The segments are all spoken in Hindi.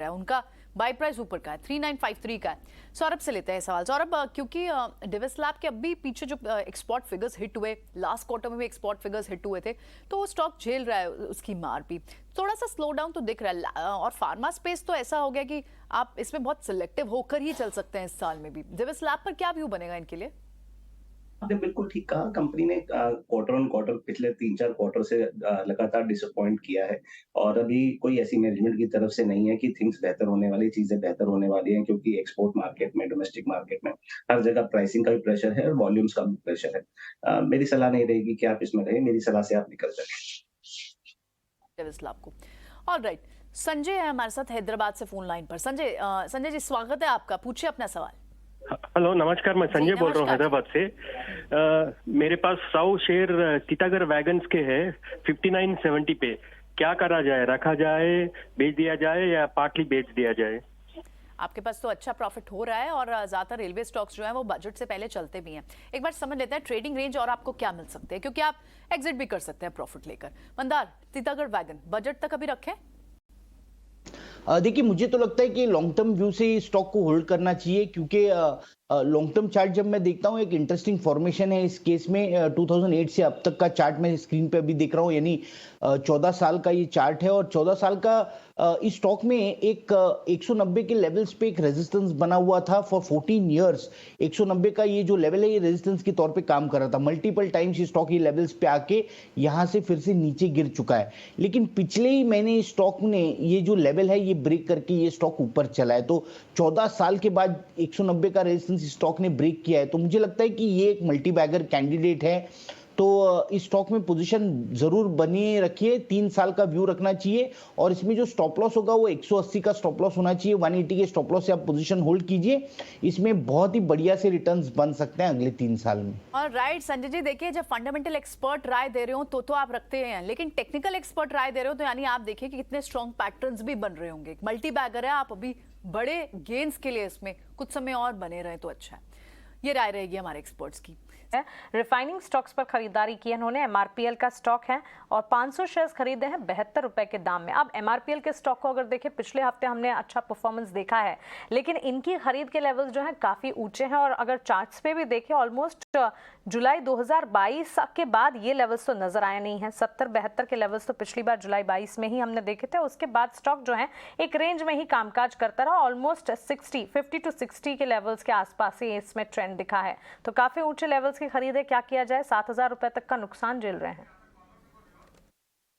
है, उनका बाय प्राइस ऊपर का है, 3953 का है। सौरभ से लेते हैं सवाल। सौरभ, क्योंकि डिविस लैब के अभी पीछे जो एक्सपोर्ट फिगर्स हिट हुए, लास्ट क्वार्टर में भी एक्सपोर्ट फिगर्स हिट हुए थे, तो वो स्टॉक झेल रहा है उसकी मार भी। थोड़ा सा स्लो डाउन तो दिख रहा है, और फार्मा स्पेस तो ऐसा हो गया कि आप इसमें बहुत सिलेक्टिव होकर ही चल सकते हैं इस साल में भी। डिविस लैब पर क्या व्यू बनेगा इनके लिए? आपने बिल्कुल ठीक कहा। कंपनी ने क्वार्टर ऑन क्वार्टर पिछले 3-4 क्वार्टर से लगातार डिसअपॉइंट किया है और अभी कोई ऐसी मैनेजमेंट की तरफ से नहीं है कि थिंग्स बेहतर होने वाली, चीज़ें बेहतर होने वाली हैं, क्योंकि एक्सपोर्ट मार्केट में, डोमेस्टिक मार्केट में हर जगह प्राइसिंग का भी प्रेशर है और वॉल्यूम्स का भी प्रेशर है। मेरी सलाह नहीं रहेगी कि आप इसमें रहें, मेरी सलाह से आप निकल जाएँ। डिविस लैब को। ऑलराइट, संजय है हमारे साथ हैदराबाद से फोन लाइन पर। संजय जी, स्वागत है आपका, पूछिए अपना सवाल। हेलो, नमस्कार। मैं संजय बोल रहा हूँ हैदराबाद से। मेरे पास 100 शेयर टीटागढ़ वैगन्स के हैं 5970 पे। क्या करा जाए? रखा जाए, बेच दिया जाए या पार्टली बेच दिया जाए? आपके पास तो अच्छा प्रॉफिट हो रहा है और ज्यादातर रेलवे स्टॉक्स जो है वो बजट से पहले चलते भी हैं। एक बार समझ लेते हैं ट्रेडिंग रेंज और आपको क्या मिल सकते हैं, क्योंकि आप एग्जिट भी कर सकते हैं प्रॉफिट लेकर। मंदार, टीटागढ़ वैगन बजट तक अभी रखें? देखिए, मुझे तो लगता है कि लॉन्ग टर्म व्यू से स्टॉक को होल्ड करना चाहिए, क्योंकि लॉन्ग टर्म चार्ट जब मैं देखता हूँ, एक इंटरेस्टिंग फॉर्मेशन है इस केस में। 2008 से अब तक का चार्ट मैं स्क्रीन पे अभी देख रहा हूँ, यानी 14 साल का ये चार्ट है। और 14 साल का इस स्टॉक में एक 190 के लेवल्स पे एक रेजिस्टेंस बना हुआ था फॉर 14 इयर्स। 190 का ये जो लेवल है, ये रेजिस्टेंस के तौर पे काम कर रहा था। मल्टीपल टाइम्स ये स्टॉक ये लेवल्स पे आके यहाँ से फिर से नीचे गिर चुका है, लेकिन पिछले ही महीने इस स्टॉक ने ये जो लेवल है ये ब्रेक करके ये स्टॉक ऊपर चला है। तो 14 साल के बाद 190 का रेजिस्टेंस स्टॉक ने ब्रेक किया है, तो मुझे लगता है कि ये एक मल्टी बैगर कैंडिडेट है। तो इस स्टॉक में पोजीशन जरूर बनी रखिए, 3 साल का व्यू रखना चाहिए, और इसमें जो स्टॉप लॉस होगा वो 180 का स्टॉप लॉस होना चाहिए। 180 के स्टॉप लॉस से आप पोजीशन होल्ड कीजिए। इसमें बहुत ही बढ़िया से रिटर्न्स बन सकते हैं अगले 3 साल में। और राइट संजय जी, देखिए, जब फंडामेंटल एक्सपर्ट राय दे रहे हो तो आप रखते हैं, लेकिन टेक्निकल एक्सपर्ट राय दे रहे हो तो यानी आप देखिए कि कितने स्ट्रॉन्ग पैटर्न्स भी बन रहे होंगे। मल्टी बैगर है, आप अभी बड़े गेन्स के लिए इसमें कुछ समय और बने रहे तो अच्छा है। ये राय रहेगी हमारे एक्सपर्ट्स की। रिफाइनिंग स्टॉक्स पर खरीदारी की इन्होंने। एमआरपीएल का स्टॉक है और 500 शेयर्स खरीदे हैं 72 रुपए के दाम में। अब एमआरपीएल के स्टॉक को अगर देखें, पिछले हफ्ते हमने अच्छा परफॉर्मेंस देखा है, लेकिन इनकी खरीद के लेवल्स जो हैं काफी ऊंचे हैं। और अगर चार्ट्स पे भी देखें, ऑलमोस्ट जुलाई 2022 के बाद ये लेवल्स तो नजर आए नहीं है। 70-72 के लेवल्स तो पिछली बार जुलाई 22 में ही हमने देखे थे। उसके बाद स्टॉक जो है एक रेंज में ही कामकाज करता रहा। ऑलमोस्ट 50 to 60 के लेवल्स के आसपास ही इसमें ट्रेंड दिखा है। तो काफी ऊंचे लेवल्स की खरीद है। क्या किया जाए? 7,000 रुपए तक का नुकसान झेल रहे हैं।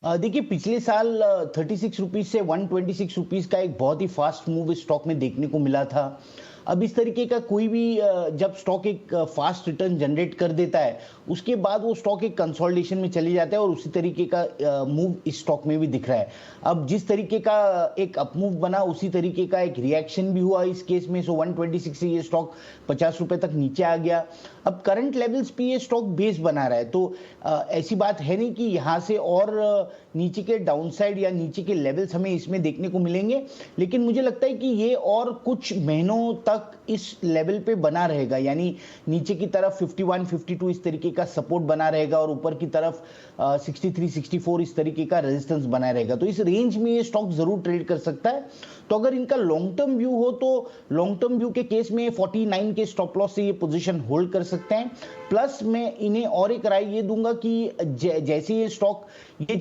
देखिए, पिछले साल 36 रुपीज से 126 रुपीज का एक बहुत ही फास्ट मूव इस स्टॉक में देखने को मिला था। अब इस तरीके का कोई भी जब स्टॉक एक फास्ट रिटर्न जनरेट कर देता है, उसके बाद वो स्टॉक एक कंसोलिडेशन में चले जाता है, और उसी तरीके का मूव इस स्टॉक में भी दिख रहा है। अब जिस तरीके का एक अपमूव बना, उसी तरीके का एक रिएक्शन भी हुआ इस केस में। सो 126 से ये स्टॉक 50 रुपए तक नीचे आ गया। अब करंट लेवल्स पे ये स्टॉक बेस बना रहा है, तो ऐसी बात है नहीं कि यहाँ से और नीचे के डाउनसाइड या नीचे के लेवल्स हमें इसमें देखने को मिलेंगे। लेकिन मुझे लगता है कि ये और कुछ महीनों तक इस लेवल पे बना रहेगा, यानी नीचे की तरफ 51, 52 इस तरीके का सपोर्ट बना रहेगा, और ऊपर की तरफ 63, 64 इस तरीके का रेजिस्टेंस बना रहेगा। तो इस रेंज में ये स्टॉक जरूर ट्रेड कर सकता है। तो अगर इनका लॉन्ग टर्म व्यू हो, तो लॉन्ग टर्म व्यू के केस में 49 के स्टॉप लॉस से ये पोजीशन होल्ड कर सकते हैं। प्लस मैं इन्हें और एक राय ये दूंगा कि जैसे ये स्टॉक ये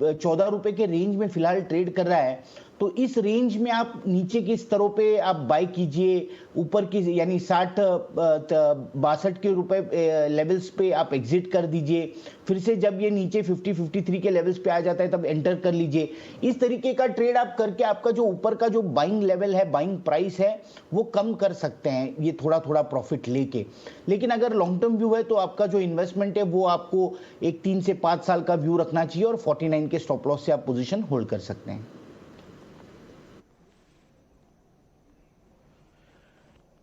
14 रुपए के रेंज में फिलहाल ट्रेड कर रहा है, तो इस रेंज में आप नीचे के स्तरों पे आप बाय कीजिए। ऊपर की यानी 60-62 के रुपए लेवल्स पे आप एग्जिट कर दीजिए। फिर से जब ये नीचे 50-53 के लेवल्स पे आ जाता है, तब एंटर कर लीजिए। इस तरीके का ट्रेड आप करके आपका जो ऊपर का जो बाइंग लेवल है, बाइंग प्राइस है, वो कम कर सकते हैं, ये थोड़ा थोड़ा प्रॉफिट लेके। लेकिन अगर लॉन्ग टर्म व्यू है, तो आपका जो इन्वेस्टमेंट है वो आपको एक 3 से 5 साल का व्यू रखना चाहिए, और 49 के स्टॉप लॉस से आप पोजीशन होल्ड कर सकते हैं।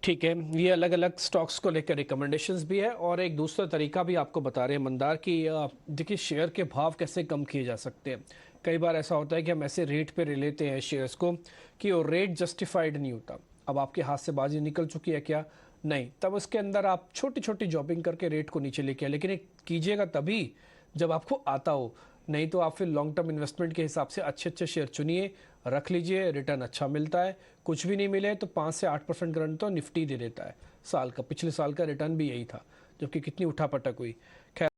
ठीक है, ये अलग अलग स्टॉक्स को लेकर रिकमेंडेशंस भी है, और एक दूसरा तरीका भी आपको बता रहे हैं मंदार कि देखिए शेयर के भाव कैसे कम किए जा सकते हैं। कई बार ऐसा होता है कि हम ऐसे रेट पे ले लेते हैं शेयर्स को कि वो रेट जस्टिफाइड नहीं होता। अब आपके हाथ से बाजी निकल चुकी है क्या? नहीं, तब उसके अंदर आप छोटी छोटी जॉबिंग करके रेट को नीचे लेके आए, लेकिन एक कीजिएगा तभी जब आपको आता हो। नहीं तो आप फिर लॉन्ग टर्म इन्वेस्टमेंट के हिसाब से अच्छे अच्छे शेयर चुनिए, रख लीजिए, रिटर्न अच्छा मिलता है। कुछ भी नहीं मिले तो 5 से 8% रिटर्न तो निफ्टी दे देता है साल का। पिछले साल का रिटर्न भी यही था, जबकि कितनी उठापटक हुई। खैर